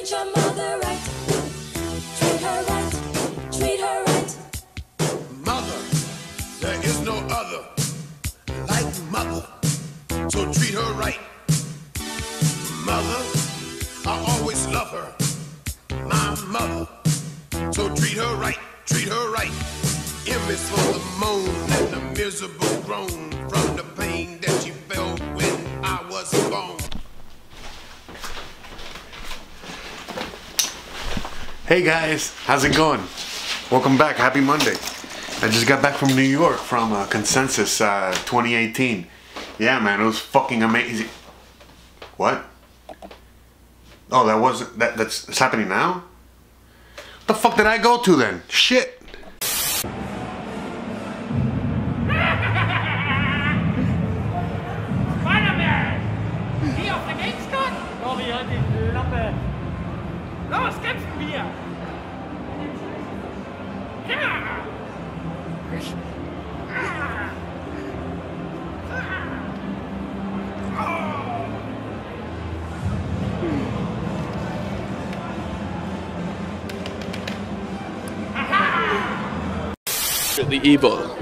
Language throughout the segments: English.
Treat your mother right. Treat her right. Treat her right. Mother, there is no other like mother, so treat her right. Mother, I always love her, my mother, so treat her right, treat her right. M is for the moan and the miserable groan from the pain that she felt when I was born. Hey guys, how's it going? Welcome back, happy Monday. I just got back from New York from Consensus 2018. Yeah man, it was fucking amazing. What? Oh, that wasn't, that's happening now? What the fuck did I go to then? Shit. Spider-Man! Geh auf der Gamescom! Sorry, halt die Lampe. Los, kämpfen wir! Ja! Secretly evil.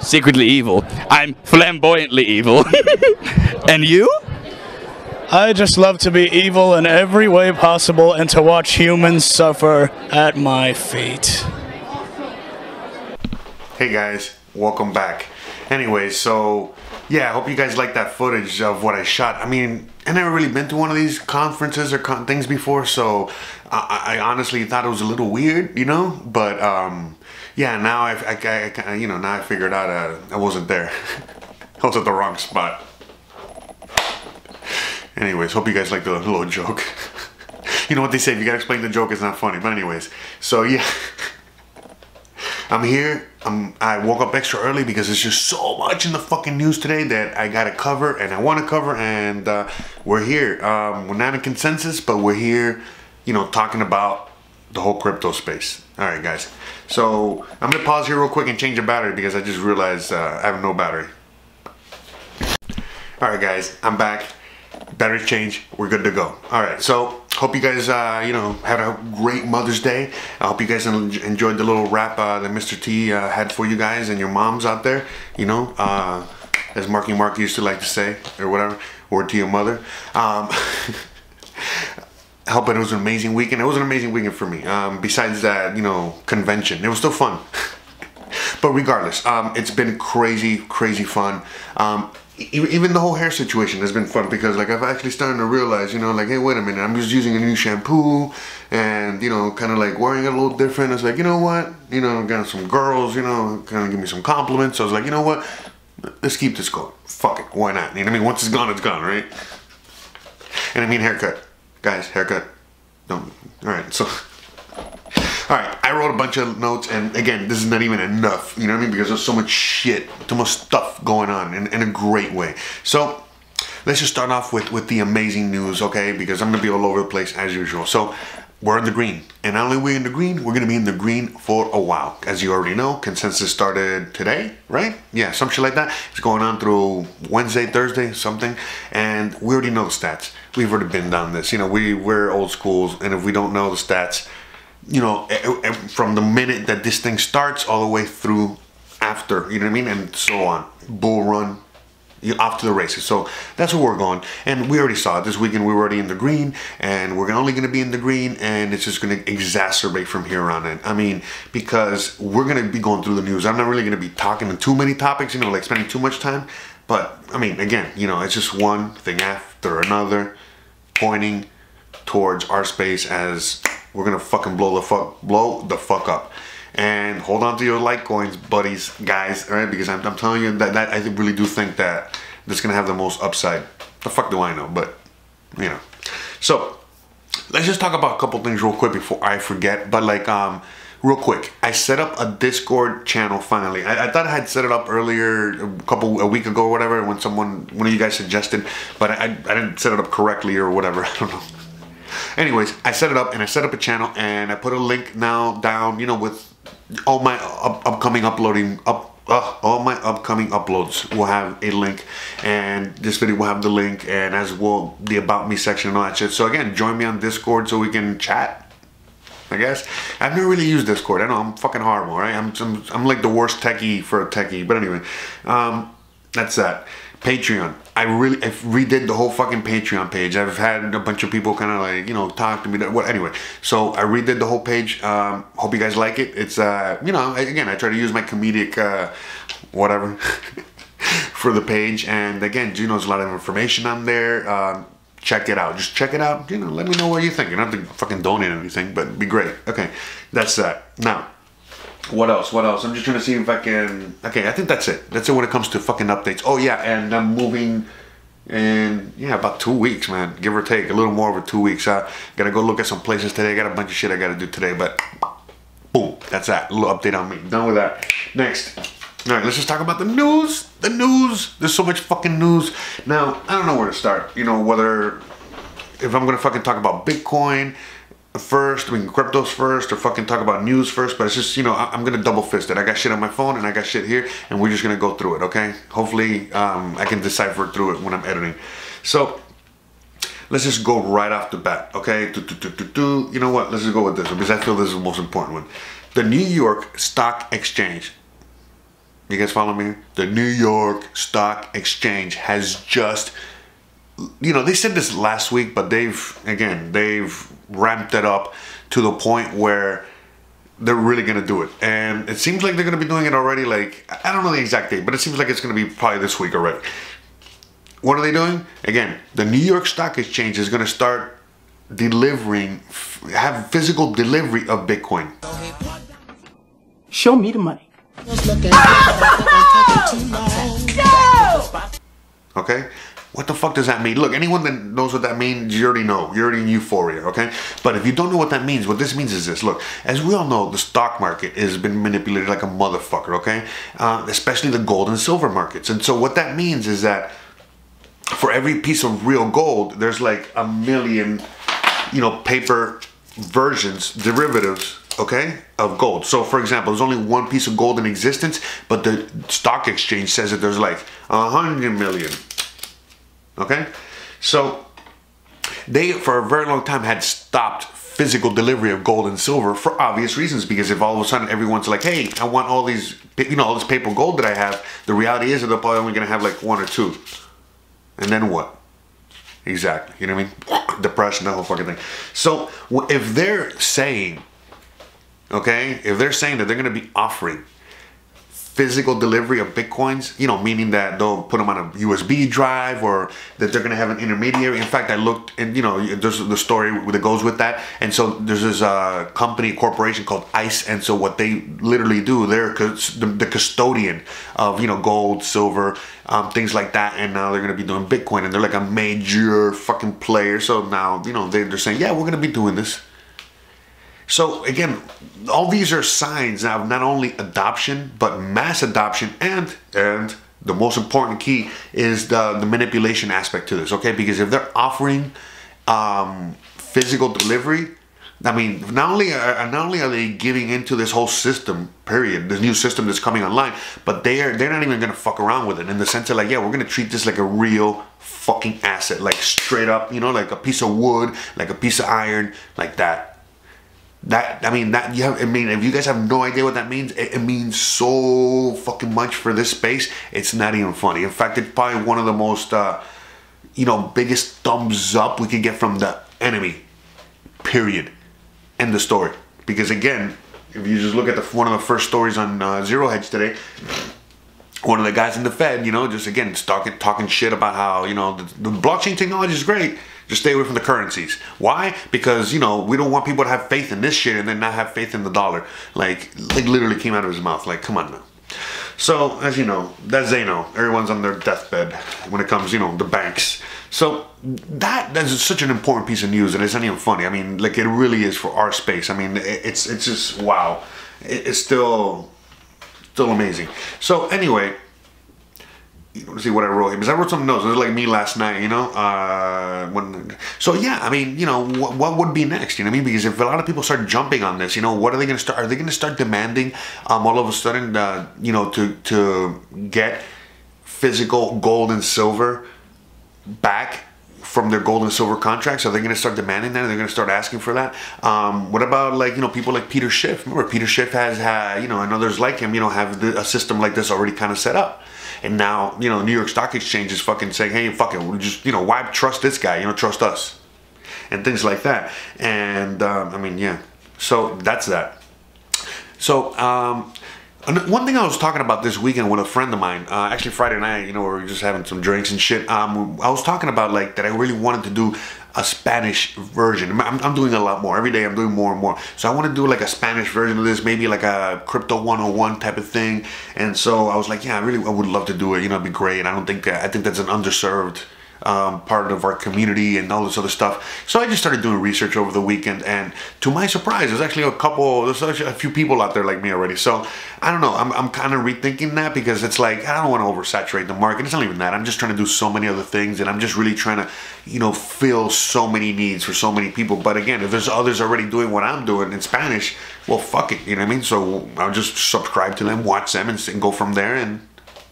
Secretly evil. I'm flamboyantly evil. And you? I just love to be evil in every way possible and to watch humans suffer at my feet. Hey guys, welcome back. Anyway, so yeah, I hope you guys like that footage of what I shot. I mean, I never really been to one of these conferences or things before, so I honestly thought it was a little weird, you know. But yeah, now I you know, now I figured out I wasn't there. I was at the wrong spot. Anyways, hope you guys like the little joke. You know what they say, if you gotta explain the joke, it's not funny. But anyways, so yeah. I'm here. I woke up extra early because there's just so much in the fucking news today that I gotta cover and I want to cover, and we're here. We're not in consensus, but we're here, you know, talking about the whole crypto space. All right, guys. So I'm gonna pause here real quick and change the battery because I just realized I have no battery. All right, guys, I'm back. Battery change. We're good to go. All right. So hope you guys, you know, had a great Mother's Day. I hope you guys enjoyed the little rap that Mr. T had for you guys and your moms out there. You know, as Marky Mark used to like to say, or whatever. Word to your mother. I hope it was an amazing weekend. It was an amazing weekend for me. Besides that, you know, convention, it was still fun. But regardless, it's been crazy, crazy fun. Even the whole hair situation has been fun because, like, I've actually started to realize, you know, like, hey, wait a minute, I'm just using a new shampoo and, you know, kind of like wearing it a little different. I was like, you know what, you know, got some girls, you know, kind of give me some compliments. So I was like, you know what, let's keep this going. Fuck it, why not? You know what I mean? Once it's gone, right? And I mean haircut. Guys, haircut. Don't. All right, so. All right, I wrote a bunch of notes, and again, this is not even enough, you know what I mean? Because there's so much shit, too much stuff going on in a great way. So let's just start off with the amazing news, okay? Because I'm gonna be all over the place as usual. So we're in the green, and not only are we in the green, we're gonna be in the green for a while. As you already know, consensus started today, right? Yeah, some shit like that. It's going on through Wednesday, Thursday, something, and we already know the stats. We've already been down this. You know, we're old schools, and if we don't know the stats, you know, from the minute that this thing starts all the way through after, you know what I mean, and so on, bull run, you're off to the races. So that's where we're going, and we already saw it this weekend. We were already in the green, and we're only going to be in the green, and it's just going to exacerbate from here on in. I mean, because we're going to be going through the news. I'm not really going to be talking on too many topics, you know, like spending too much time, but I mean, again, you know, it's just one thing after another pointing towards our space as we're gonna fucking blow the fuck up. And hold on to your Litecoins, buddies, guys, all right? Because I'm telling you that I really do think that this is gonna have the most upside. The fuck do I know? But you know. So let's just talk about a couple things real quick before I forget. But like, real quick, I set up a Discord channel finally. I thought I had set it up earlier, a week ago or whatever, when one of you guys suggested, but I didn't set it up correctly or whatever. I don't know. Anyways, I set it up, and I set up a channel, and I put a link now down, you know, with all my upcoming uploading all my upcoming uploads will have a link, and this video will have the link, and as well the about me section and all that shit. So again, join me on Discord so we can chat, I guess. I've never really used Discord. I know I'm fucking horrible, right? I'm like the worst techie for a techie, but anyway, that's that. Patreon. I redid the whole fucking Patreon page. I've had a bunch of people kind of like, you know, talk to me. Anyway, so I redid the whole page. Hope you guys like it. It's, you know, again, I try to use my comedic, whatever, for the page. And again, you know, there's a lot of information on there. Check it out. Just check it out. You know, let me know what you think. You don't have to fucking donate anything, but it'd be great. Okay, that's that. Now, what else? What else? I'm just trying to see if I can... Okay, I think that's it. That's it when it comes to fucking updates. Oh, yeah, and I'm moving in, yeah, about 2 weeks, man. Give or take. A little more over 2 weeks. Gotta go look at some places today. I got a bunch of shit I gotta do today, but... Boom. That's that. A little update on me. Done with that. Next. All right, let's just talk about the news. The news. There's so much fucking news. Now, I don't know where to start. You know, whether... If I'm gonna fucking talk about Bitcoin... first, I mean cryptos first, or fucking talk about news first, but it's just, you know, I'm gonna double fist it. I got shit on my phone and I got shit here, and we're just gonna go through it, okay? Hopefully, I can decipher through it when I'm editing. So, let's just go right off the bat, okay? You know what? Let's just go with this one, because I feel this is the most important one. The New York Stock Exchange. You guys follow me? The New York Stock Exchange has just, you know, they said this last week, but they've ramped it up to the point where they're really gonna do it, and it seems like they're gonna be doing it already. Like, I don't know the exact date, but it seems like it's gonna be probably this week already. What are they doing? Again, the New York Stock Exchange is gonna start delivering, have physical delivery of Bitcoin. Show me the money. Okay? What the fuck does that mean? Look, anyone that knows what that means, you already know. You're already in euphoria, okay? But if you don't know what that means, what this means is this. Look, as we all know, the stock market has been manipulated like a motherfucker, okay? Especially the gold and silver markets. And so what that means is that for every piece of real gold, there's like a million, you know, paper versions, derivatives, okay, of gold. So for example, there's only one piece of gold in existence, but the stock exchange says that there's like 100 million. Okay, so they for a very long time had stopped physical delivery of gold and silver for obvious reasons, because if all of a sudden everyone's like, hey, I want all these, you know, all this paper gold that I have, the reality is that they're probably only gonna have like 1 or 2, and then what? Exactly, you know what I mean? Depression, that whole fucking thing. So if they're saying, okay, if they're saying that they're gonna be offering physical delivery of Bitcoins, you know, meaning that they'll put them on a USB drive, or that they're going to have an intermediary. In fact, I looked, and you know, there's the story that goes with that. And so there's this corporation called ICE, and so what they literally do, they're the custodian of, you know, gold, silver, things like that. And now they're going to be doing Bitcoin, and they're like a major fucking player. So now, you know, they're saying, yeah, we're going to be doing this. So again, all these are signs of not only adoption, but mass adoption, and the most important key is the manipulation aspect to this, okay? Because if they're offering physical delivery, I mean, not only are they giving into this whole system, period, this new system that's coming online, but they're not even gonna fuck around with it, in the sense that, like, yeah, we're gonna treat this like a real fucking asset, like straight up, you know, like a piece of wood, like a piece of iron, like that. That, I mean, that you have, I mean, if you guys have no idea what that means, it means so fucking much for this space. It's not even funny. In fact, it's probably one of the most, you know, biggest thumbs up we could get from the enemy. Period. End the story. Because again, if you just look at one of the first stories on Zero Hedge today, one of the guys in the Fed, you know, just again talking shit about how, you know, the blockchain technology is great. Just stay away from the currencies. Why? Because, you know, we don't want people to have faith in this shit and then not have faith in the dollar. Like literally came out of his mouth. Like, come on now. So, as you know, that's they know. Everyone's on their deathbed when it comes, you know, the banks. So that's such an important piece of news, and it's not even funny. I mean, like, it really is for our space. I mean, it's just wow. It's still amazing. So anyway, let's see what I wrote here, because I wrote some notes. It was like me last night, you know. So yeah, I mean, you know, what would be next? You know what I mean? Because if a lot of people start jumping on this, you know, what are they going to start? Are they going to start demanding, all of a sudden, you know, to get physical gold and silver back from their gold and silver contracts? Are they going to start demanding that? Are they going to start asking for that? What about, like, you know, people like Peter Schiff? Remember, Peter Schiff has had, you know, and others like him, you know, have a system like this already kind of set up. And now, you know, New York Stock Exchange is fucking saying, hey, fuck it, we just, you know, why trust this guy? You know, trust us. And things like that. And, I mean, yeah. So, that's that. So, one thing I was talking about this weekend with a friend of mine, actually Friday night, you know, we were just having some drinks and shit. I was talking about, like, that I really wanted to do a Spanish version. I'm doing a lot more. Every day I'm doing more and more. So I want to do like a Spanish version of this, maybe like a Crypto 101 type of thing. And so I was like, yeah, I would love to do it. You know, it'd be great. And I think that's an underserved part of our community and all this other stuff. So I just started doing research over the weekend, and to my surprise, there's actually a few people out there like me already. So I don't know, I'm kind of rethinking that, because it's like, I don't want to oversaturate the market. It's not even that. I'm just trying to do so many other things, and I'm just really trying to, you know, fill so many needs for so many people. But again, if there's others already doing what I'm doing in Spanish, well, fuck it, you know what I mean? So I'll just subscribe to them, watch them, and go from there, and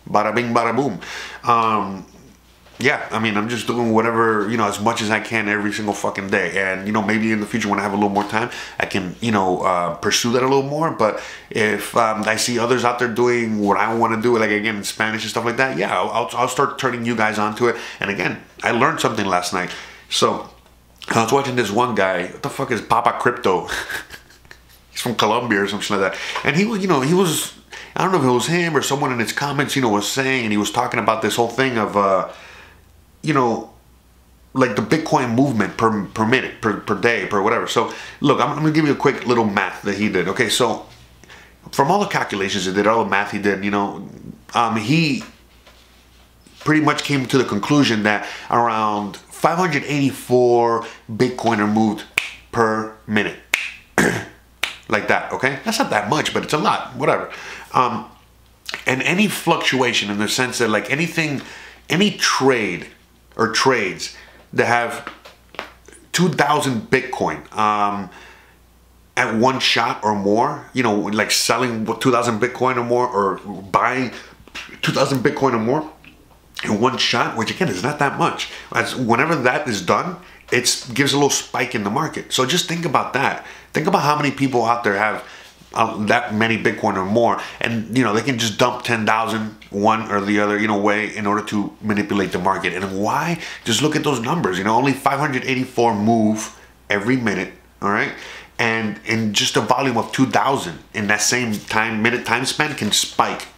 bada bing, bada boom. Yeah, I mean, I'm just doing whatever, you know, as much as I can every single fucking day. And, you know, maybe in the future when I have a little more time, I can, you know, pursue that a little more. But if I see others out there doing what I want to do, like, again, in Spanish and stuff like that, yeah, I'll start turning you guys onto it. And again, I learned something last night. So I was watching this one guy. What the fuck is Papa Crypto? He's from Colombia or something like that. And he was, you know, I don't know if it was him or someone in his comments, you know, was saying, and he was talking about this whole thing of, you know, like the Bitcoin movement per minute, per day, per whatever. So, look, I'm going to give you a quick little math that he did. Okay, so from all the calculations he did, all the math he did, you know, he pretty much came to the conclusion that around 584 Bitcoin are moved per minute. Like that, okay? That's not that much, but it's a lot, whatever. And any fluctuation in the sense that, like, any trade or trades that have 2,000 Bitcoin at one shot or more, you know, like selling 2,000 Bitcoin or more, or buying 2,000 Bitcoin or more in one shot, which again is not that much. Whenever that is done, it gives a little spike in the market. So just think about that. Think about how many people out there have that many Bitcoin or more, and you know, they can just dump 10,000 one or the other, you know, way in order to manipulate the market. And why? Just look at those numbers. You know, only 584 move every minute, all right? And in just a volume of 2,000 in that same minute time span can spike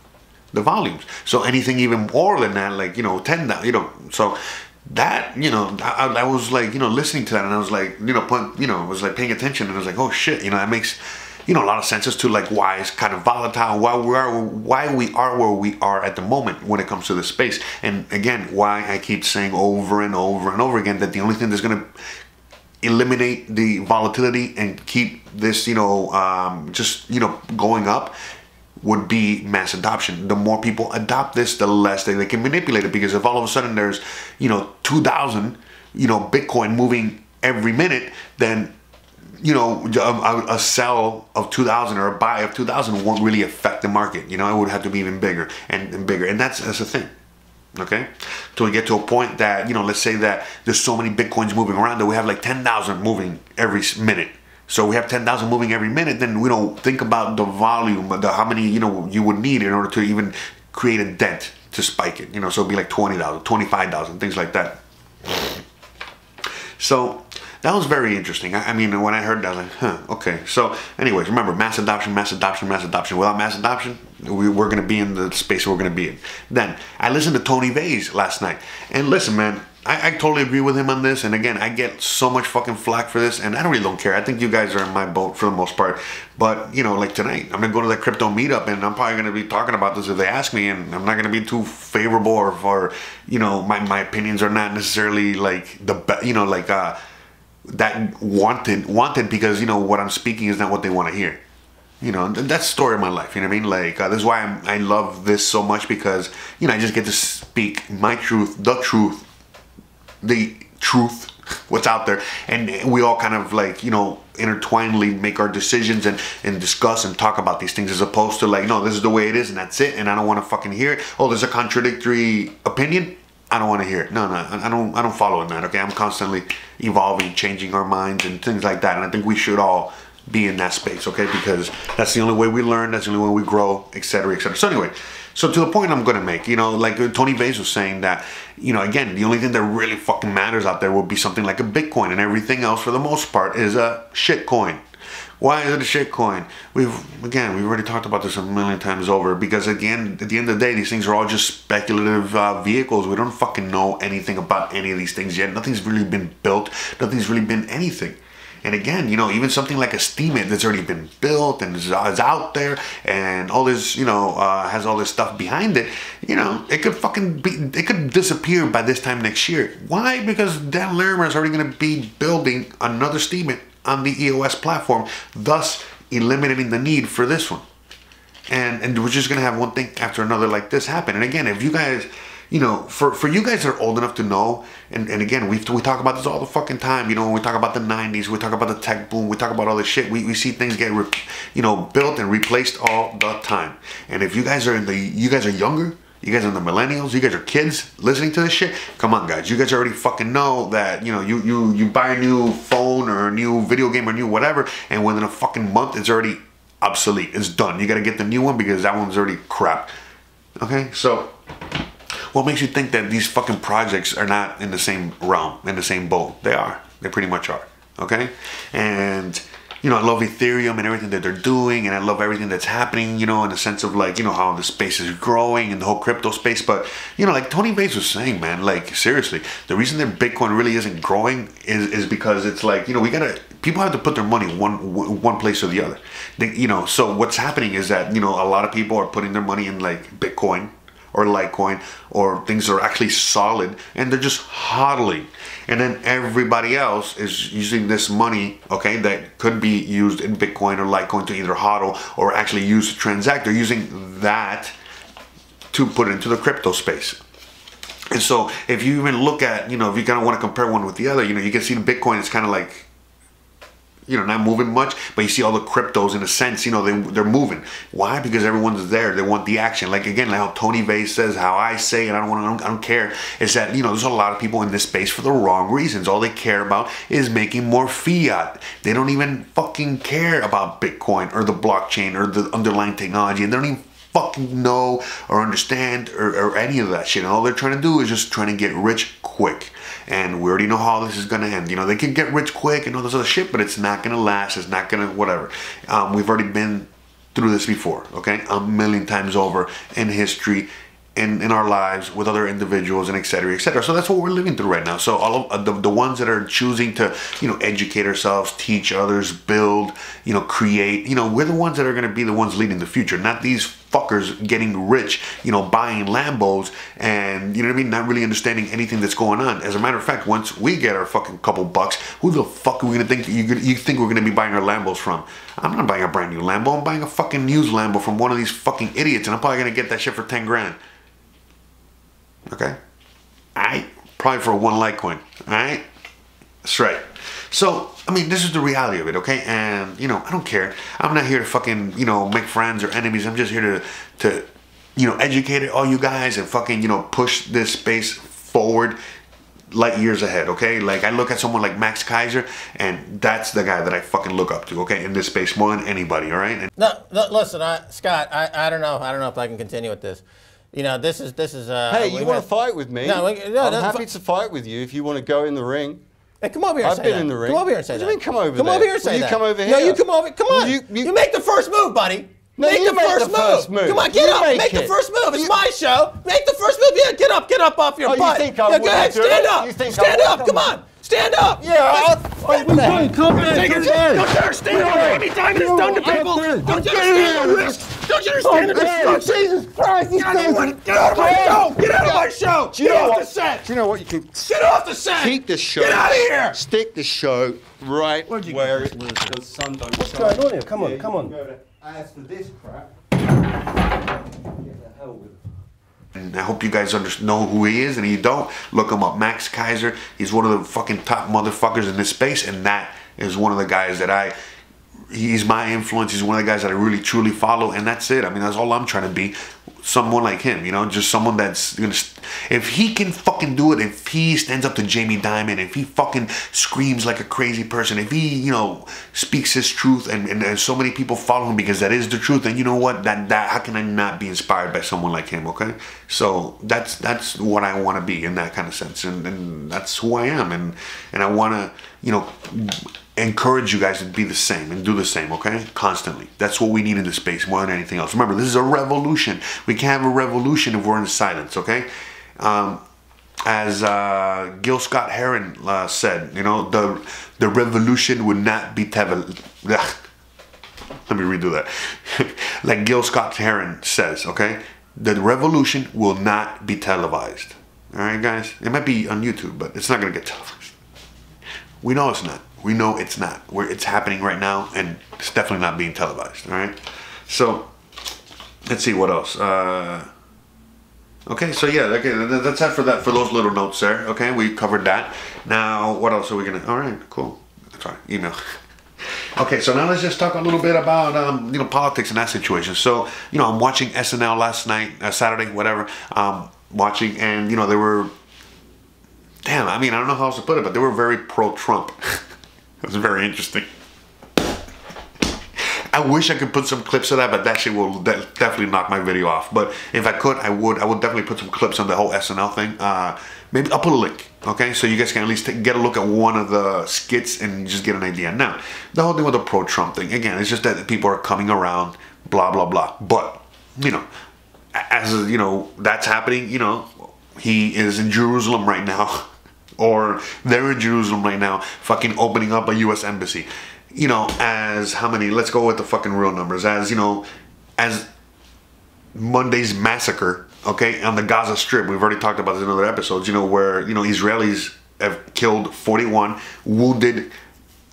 the volumes. So anything even more than that, like, you know, 10,000, you know, so that, you know, I was like, you know, listening to that, and I was like, you know, I was like paying attention, and I was like, oh shit, you know, that makes, you know, a lot of sense as to like why it's kind of volatile, why we are where we are at the moment when it comes to this space. And again, why I keep saying over and over and over again that the only thing that's going to eliminate the volatility and keep this, you know, just, you know, going up would be mass adoption. The more people adopt this, the less they can manipulate it. Because if all of a sudden there's, you know, 2,000, you know, Bitcoin moving every minute, then, you know, a sell of 2,000 or a buy of 2,000 won't really affect the market. You know, it would have to be even bigger and bigger. And that's the thing. Okay? Till we get to a point that, you know, let's say that there's so many Bitcoins moving around that we have like 10,000 moving every minute. So we have 10,000 moving every minute, then we don't think about the volume, how many, you know, you would need in order to even create a dent to spike it. You know, so it'd be like 20,000, 25,000, things like that. So that was very interesting. I mean, when I heard that, I was like, huh, okay. So anyways, remember, mass adoption, mass adoption, mass adoption. Without mass adoption, we're going to be in the space we're going to be in. Then I listened to Tony Vays last night. And listen, man, I totally agree with him on this. And again, I get so much fucking flack for this, and I really don't care. I think you guys are in my boat for the most part. But, you know, like tonight, I'm going to go to that crypto meetup, and I'm probably going to be talking about this if they ask me, and I'm not going to be too favorable, or you know, my opinions are not necessarily like the best, you know, like that wanted because, you know, what I'm speaking is not what they want to hear. You know, that's the story of my life. You know what I mean? Like, this is why I love this so much, because, you know, I just get to speak my truth, the truth, what's out there. And we all kind of, like, you know, intertwinedly make our decisions and discuss and talk about these things, as opposed to, like, no, this is the way it is and that's it, and I don't want to fucking hear it. Oh, there's a contradictory opinion, I don't want to hear it. No, I don't follow in that, okay? I'm constantly evolving, changing our minds and things like that, and I think we should all be in that space, okay? Because that's the only way we learn, that's the only way we grow, etc., etc. So anyway, so to the point I'm gonna make, you know, like Tony Vays was saying that, you know, again, the only thing that really fucking matters out there will be something like a Bitcoin, and everything else for the most part is a shit coin. Why is it a shit coin? We've already talked about this a million times over, because again, at the end of the day, these things are all just speculative vehicles. We don't fucking know anything about any of these things yet. Nothing's really been built. Nothing's really been anything. And again, you know, even something like a Steemit that's already been built and is out there and all this, you know, has all this stuff behind it, you know, it could it could disappear by this time next year. Why? Because Dan Larimer is already going to be building another Steemit on the EOS platform, thus eliminating the need for this one. And we're just going to have one thing after another like this happen. And again, if you guys, you know, for you guys that are old enough to know, and again, we talk about this all the fucking time, you know, when we talk about the 90s, we talk about the tech boom, we talk about all this shit, we see things get, you know, built and replaced all the time. And if you guys are you guys are younger, you guys are the millennials, you guys are kids listening to this shit, come on guys, you guys already fucking know that, you know, you buy a new phone or a new video game or new whatever, and within a fucking month it's already obsolete, it's done. You gotta get the new one because that one's already crap. Okay, so what makes you think that these fucking projects are not in the same realm, in the same boat? They are. They pretty much are. Okay? And, you know, I love Ethereum and everything that they're doing, and I love everything that's happening, you know, in the sense of, like, you know, how the space is growing and the whole crypto space. But, you know, like Tony Vays was saying, man, like, seriously, the reason that Bitcoin really isn't growing is because it's like, you know, people have to put their money one place or the other. You know, so what's happening is that, you know, a lot of people are putting their money in, like, Bitcoin or Litecoin, or things that are actually solid, and they're just hodling. And then everybody else is using this money, okay, that could be used in Bitcoin or Litecoin to either hodl or actually use to transact. They're using that to put it into the crypto space. And so if you even look at, you know, if you kind of want to compare one with the other, you know, you can see the Bitcoin is kind of like, you know, not moving much, but you see all the cryptos in a sense, you know, they're moving. Why? Because everyone's there. They want the action. Like, again, like how Tony Vays says, how I say, and I don't care, is that, you know, there's a lot of people in this space for the wrong reasons. All they care about is making more fiat. They don't even fucking care about Bitcoin or the blockchain or the underlying technology, and they don't even fucking know or understand or any of that shit. And all they're trying to do is just trying to get rich quick. And we already know how this is going to end. You know, they can get rich quick and all this other shit, but it's not going to last. It's not going to whatever. We've already been through this before, okay? A million times over in history, in our lives, with other individuals, and etc., etc. So that's what we're living through right now. So all of the ones that are choosing to, you know, educate ourselves, teach others, build, you know, create, you know, we're the ones that are going to be the ones leading the future, not these fuckers getting rich, you know, buying Lambos and, you know what I mean, not really understanding anything that's going on. As a matter of fact, once we get our fucking couple bucks, who the fuck are we going to think you think we're going to be buying our Lambos from? I'm not buying a brand new Lambo. I'm buying a fucking used Lambo from one of these fucking idiots, and I'm probably going to get that shit for 10 grand. Okay? Alright? Probably for one Litecoin. Alright? That's right. So, I mean, this is the reality of it, okay? And, you know, I don't care. I'm not here to fucking, you know, make friends or enemies. I'm just here to you know, educate all you guys and fucking, you know, push this space forward light years ahead, okay? Like, I look at someone like Max Keiser, and that's the guy that I fucking look up to, okay? In this space, more than anybody, all right? And no, listen, Scott, I don't know if I can continue with this. You know, this is. Hey, you want to fight with me? No, I'm happy to fight with you if you want to go in the ring. Hey, come over here and say that. I've been in the ring. Come over here and say that. What do you mean come over there? Come over here and say that. You come over here. No, you come over. Come on. Well, you make the first move, buddy. No, make the first move. Come on, get up. Make the first move. It's my show. Make the first move. Yeah, get up off your butt. You think I go ahead, stand up. Stand up. Come on. Stand up. Yeah, Come on. Take it. Don't dare stand up. Any time it is done to people. Don't dare stand the risk. Don't don't you understand it? Jesus Christ! Get out of my show! Get out of my show! Get off the set! Do you know what? You can Get off the set! keep the show. Get out of here! Stick the show right where it is. The sun don't What's going on here? Come on, come on. As for this crap, get the hell with it. And I hope you guys know who he is, and if you don't, look him up. Max Keiser. He's one of the fucking top motherfuckers in this space, and that is one of the guys that he's my influence. He's one of the guys that I really truly follow, and that's it. I mean, that's all I'm trying to be. Someone like him, you know, just someone that's gonna, if he can fucking do it, if he stands up to Jamie Dimon, if he fucking screams like a crazy person, if he, you know, speaks his truth, and so many people follow him because that is the truth, and you know what, that how can I not be inspired by someone like him? Okay, so that's what I want to be in that kind of sense, and that's who I am, and I want to, you know, encourage you guys to be the same and do the same, okay? Constantly. That's what we need in this space more than anything else. Remember, this is a revolution. We can't have a revolution if we're in silence, okay? As Gil Scott Heron said, you know, the revolution would not be let me redo that. Like Gil Scott Heron says, okay? The revolution will not be televised. All right, guys? It might be on YouTube, but it's not going to get televised. We know it's not. We know it's not. It's happening right now, and it's definitely not being televised. All right. So let's see what else. Okay. So yeah. Okay. That's it for that. For those little notes there. Okay. We covered that. Now, what else are we gonna? All right. Cool. Sorry. Email. Okay. So now let's just talk a little bit about you know, politics in that situation. So, you know, I'm watching SNL last night, Saturday, whatever. Watching, and you know, they were. Damn. I mean, I don't know how else to put it, but they were very pro-Trump. It was very interesting. I wish I could put some clips of that, but that shit will definitely knock my video off. But if I could, I would definitely put some clips on the whole SNL thing. Maybe I'll put a link, okay? So you guys can at least get a look at one of the skits and just get an idea. Now, the whole thing with the pro-Trump thing, again, it's just that people are coming around, blah, blah, blah. But, you know, as, you know, that's happening, you know, he is in Jerusalem right now. Or they're in Jerusalem right now, fucking opening up a U.S. embassy. You know, as how many, let's go with the fucking real numbers. As, you know, as Monday's massacre, okay, on the Gaza Strip, we've already talked about this in other episodes, you know, where, you know, Israelis have killed 41, wounded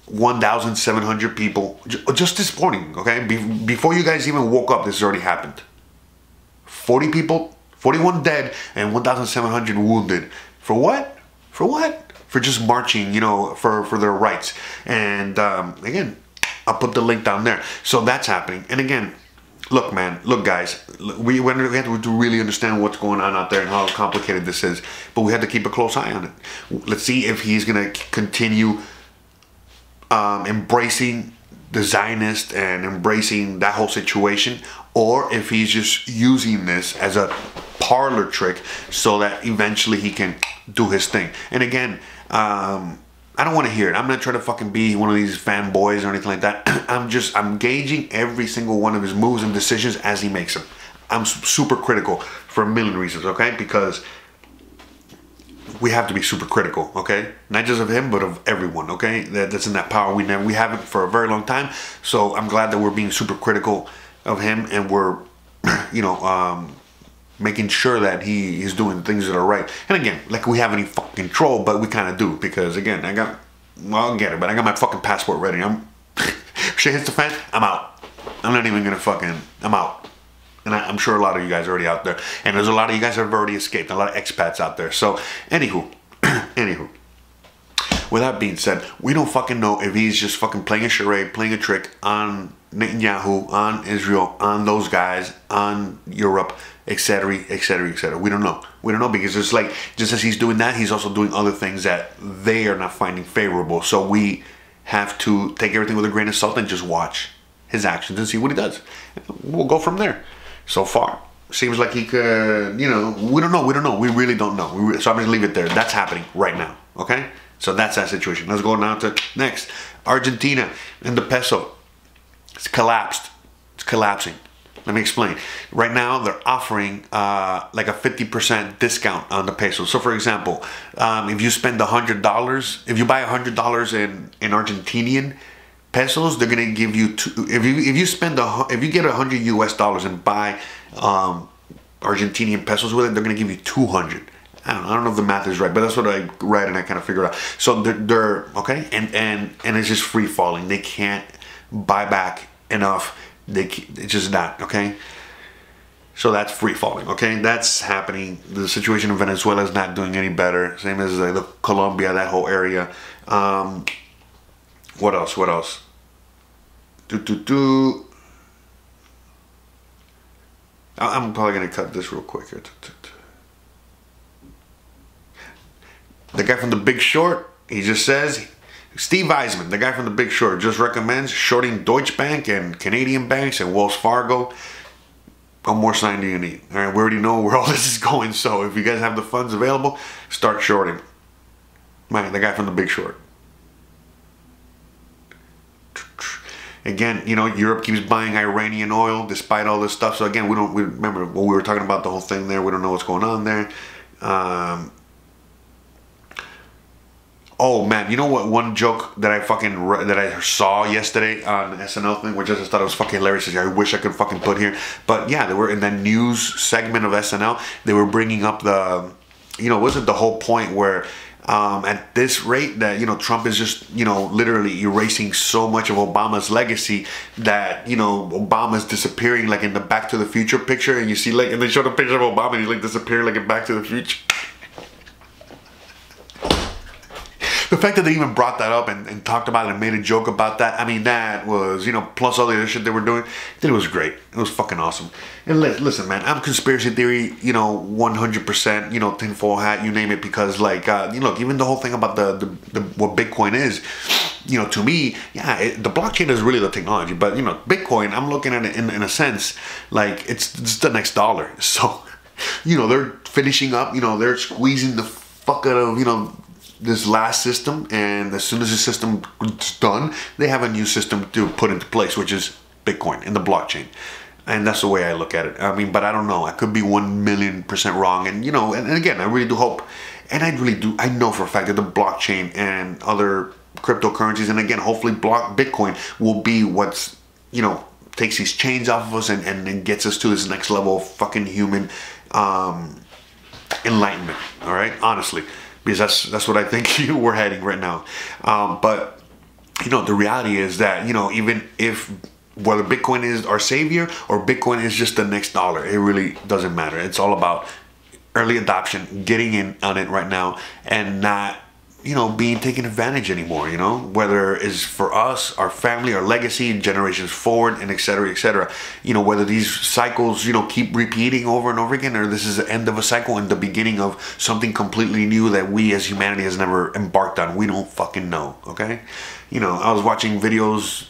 1,700 people. Just this morning, okay? Before you guys even woke up, this has already happened. 40 people, 41 dead, and 1,700 wounded. For what? For what? For just marching, you know, for their rights. And again, I'll put the link down there. So that's happening. And again, look, man, look, guys, we have to really understand what's going on out there and how complicated this is. But we have to keep a close eye on it. Let's see if he's going to continue embracing the Zionist and embracing that whole situation, or if he's just using this as a parlor trick so that eventually he can do his thing. And again, I don't want to hear it. I'm not trying to fucking be one of these fanboys or anything like that. I'm gauging every single one of his moves and decisions as he makes them. I'm super critical for a million reasons, okay? Because we have to be super critical, okay? Not just of him, but of everyone, okay? That's in that power. We haven't for a very long time. So I'm glad that we're being super critical of him, and we're, you know, making sure that he is doing things that are right. And again, like we have any fucking control, but we kind of do, because again, I'll get it, but I got my fucking passport ready. Shit hits the fan, I'm out. I'm not even gonna I'm out. And I'm sure a lot of you guys are already out there. And there's a lot of you guys that have already escaped. A lot of expats out there. So, anywho. With that being said, we don't fucking know if he's just fucking playing a charade, playing a trick on Netanyahu, on Israel, on those guys, on Europe, etc., etc., etc. We don't know. We don't know, because it's like, just as he's doing that, he's also doing other things that they are not finding favorable. So we have to take everything with a grain of salt and just watch his actions and see what he does. We'll go from there. So far, seems like he could, you know, we don't know. We really don't know. So I'm going to leave it there. That's happening right now, okay? So that's that situation. Let's go now to next. Argentina and the peso. It's collapsed. It's collapsing. Let me explain. Right now, they're offering like a 50% discount on the peso. So for example, if you spend $100, if you buy $100 in Argentinian pesos, they're gonna give you if you spend if you get $100 US and buy Argentinian pesos with it, they're gonna give you 200. I don't know if the math is right, but that's what I read and I kind of figured out. So they're okay, and it's just free falling. They can't buy back enough. It's just not okay. So that's free falling. Okay, that's happening. The situation in Venezuela is not doing any better. Same as the Colombia, that whole area. What else? What else? I'm probably gonna cut this real quick here. The guy from The Big Short, he just says, Steve Eisman, the guy from The Big Short, just recommends shorting Deutsche Bank and Canadian banks and Wells Fargo. What more sign do you need? All right, we already know where all this is going. So if you guys have the funds available, start shorting. Man, the guy from The Big Short. Again, you know, Europe keeps buying Iranian oil despite all this stuff. So again, we remember when we were talking about the whole thing there. We don't know what's going on there. Oh man, you know what? One joke that I saw yesterday on the SNL thing, which I just thought it was fucking hilarious. I wish I could fucking put here, but yeah, they were in that news segment of SNL. They were bringing up the, you know, wasn't the whole point where at this rate that, you know, Trump is just, you know, literally erasing so much of Obama's legacy that, you know, Obama's disappearing like in the Back to the Future picture, and you see like, and they showed a picture of Obama and he's like disappearing like in Back to the Future. The fact that they even brought that up and talked about it and made a joke about that, I mean, that was, you know, plus all the other shit they were doing, it was great. It was fucking awesome. And listen, man, I'm conspiracy theory, you know, 100%, you know, tinfoil hat, you name it, because, like, you know, even the whole thing about what Bitcoin is, you know, to me, yeah, the blockchain is really the technology, but, you know, Bitcoin, I'm looking at it in a sense, like, it's the next dollar. So, you know, they're finishing up, you know, they're squeezing the fuck out of, you know, this last system, and as soon as the system is done, they have a new system to put into place, which is Bitcoin in the blockchain. And that's the way I look at it. I mean, but I don't know, I could be 1,000,000% wrong, and you know, and again, I really do hope, and I know for a fact that the blockchain and other cryptocurrencies, and again, hopefully Bitcoin will be what's, you know, takes these chains off of us and gets us to this next level of fucking human enlightenment. All right, honestly, because that's what I think we're heading right now. But you know, the reality is that, you know, even if whether Bitcoin is our savior or Bitcoin is just the next dollar, it really doesn't matter. It's all about early adoption, getting in on it right now, and not, you know, being taken advantage anymore, you know, whether it's for us, our family, our legacy, generations forward, and etc., etc. You know, whether these cycles, you know, keep repeating over and over again, or this is the end of a cycle and the beginning of something completely new that we as humanity has never embarked on. We don't fucking know, okay? You know, I was watching videos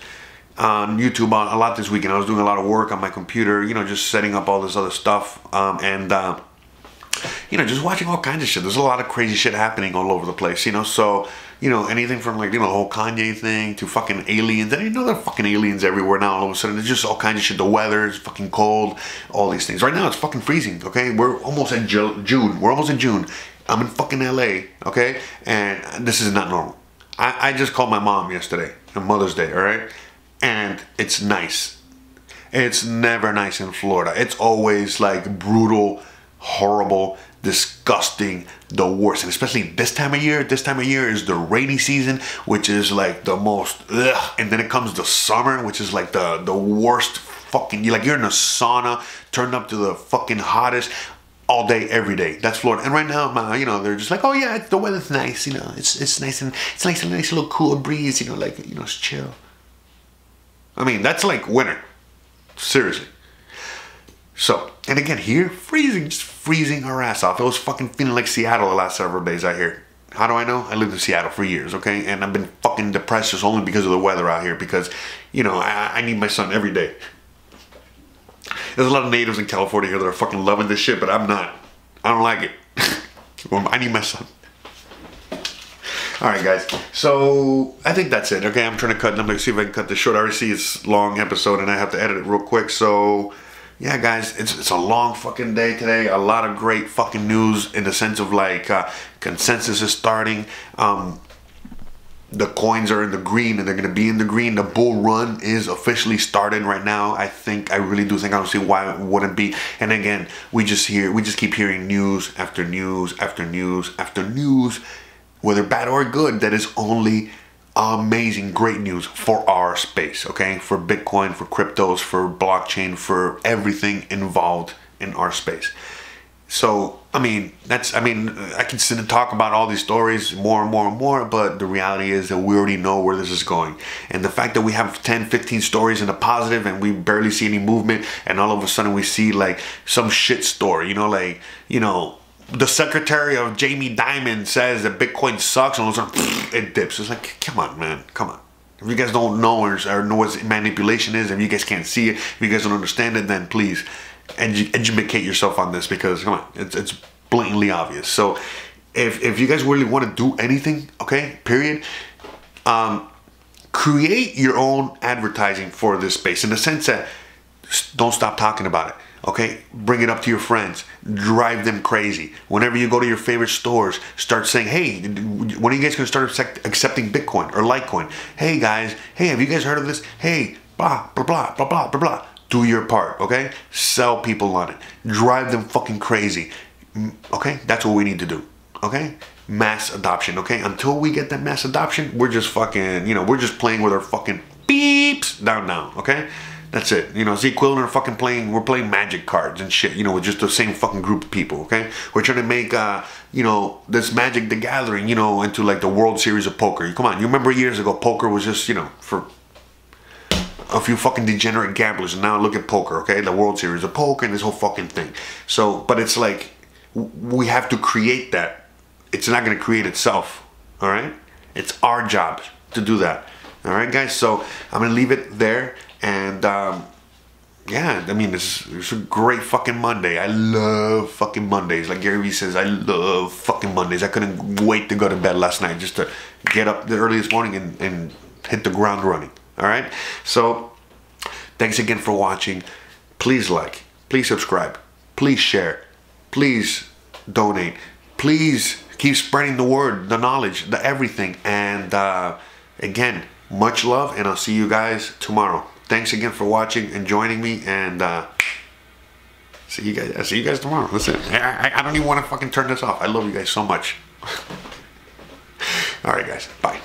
on YouTube a lot this weekend. I was doing a lot of work on my computer, you know, just setting up all this other stuff, you know, just watching all kinds of shit. There's a lot of crazy shit happening all over the place, you know. So, you know, anything from, like, you know, the whole Kanye thing to fucking aliens. And you know, there are fucking aliens everywhere now. All of a sudden, there's just all kinds of shit. The weather is fucking cold. All these things. Right now, it's fucking freezing. Okay, we're almost in June. We're almost in June. I'm in fucking LA. Okay, and this is not normal. I just called my mom yesterday on Mother's Day. All right, and it's nice. It's never nice in Florida. It's always like brutal, horrible, disgusting, the worst. And especially this time of year. This time of year is the rainy season, which is like the most ugh. And then it comes the summer, which is like the worst fucking, you're in a sauna turned up to the fucking hottest all day, every day. That's Florida. And right now, you know, they're just like, oh yeah, the weather's nice, you know, it's nice, and it's nice, a nice little cool breeze, you know, like, you know, it's chill. I mean, that's like winter. Seriously. So, and again, here, freezing, just freezing our ass off. It was fucking feeling like Seattle the last several days out here. How do I know? I lived in Seattle for years, okay? And I've been fucking depressed just only because of the weather out here, because, you know, I need my sun every day. There's a lot of natives in California here that are fucking loving this shit, but I'm not. I don't like it. I need my sun. Alright, guys. So, I think that's it, okay? I'm trying to cut, I'm going to see if I can cut this short. I already see it's a long episode and I have to edit it real quick, so yeah, guys, it's a long fucking day today. A lot of great fucking news in the sense of, like, consensus is starting. the coins are in the green and they're going to be in the green. The bull run is officially started right now. I really do think, I don't see why it wouldn't be. And again, we just keep hearing news after news after news after news, whether bad or good, that is only amazing, great news for our space, okay? For Bitcoin, for cryptos, for blockchain, for everything involved in our space. So, I mean, I can sit and talk about all these stories more and more and more, but the reality is that we already know where this is going. And the fact that we have 10, 15 stories in the positive and we barely see any movement, and all of a sudden we see like some shit story, the secretary of Jamie Dimon says that Bitcoin sucks, and all of a sudden it dips. It's like, come on, man, come on. If you guys don't know or know what manipulation is, if you guys can't see it, if you guys don't understand it, then please educate yourself on this, because come on, it's blatantly obvious. So if you guys really want to do anything, okay, period, create your own advertising for this space, in the sense that don't stop talking about it. Okay, bring it up to your friends, drive them crazy. Whenever you go to your favorite stores, start saying, hey, when are you guys gonna start accepting Bitcoin or Litecoin? Hey guys, hey, have you guys heard of this? Hey, blah, blah, blah, blah, blah, blah, blah. Do your part, okay? Sell people on it. Drive them fucking crazy. Okay, that's what we need to do, okay? Mass adoption, okay? Until we get that mass adoption, we're just fucking, we're just playing with our fucking beeps down, okay? That's it. It's the equivalent of fucking we're playing magic cards and shit, with just the same fucking group of people, okay? We're trying to make, this Magic the Gathering, into like the World Series of Poker. Come on, you remember years ago, poker was just, for a few fucking degenerate gamblers, and now look at poker, okay? The World Series of Poker and this whole fucking thing. So, but it's like, we have to create that. It's not going to create itself, all right? It's our job to do that, all right, guys? So, I'm going to leave it there. And yeah, I mean, it's a great fucking Monday. I love fucking Mondays. Like Gary Vee says, I love fucking Mondays. I couldn't wait to go to bed last night just to get up early this morning and hit the ground running. All right? So, thanks again for watching. Please like, please subscribe, please share, please donate, please keep spreading the word, the knowledge, the everything. And again, much love, and I'll see you guys tomorrow. Thanks again for watching and joining me, and see you guys tomorrow. Listen, I don't even want to fucking turn this off. I love you guys so much. All right, guys. Bye.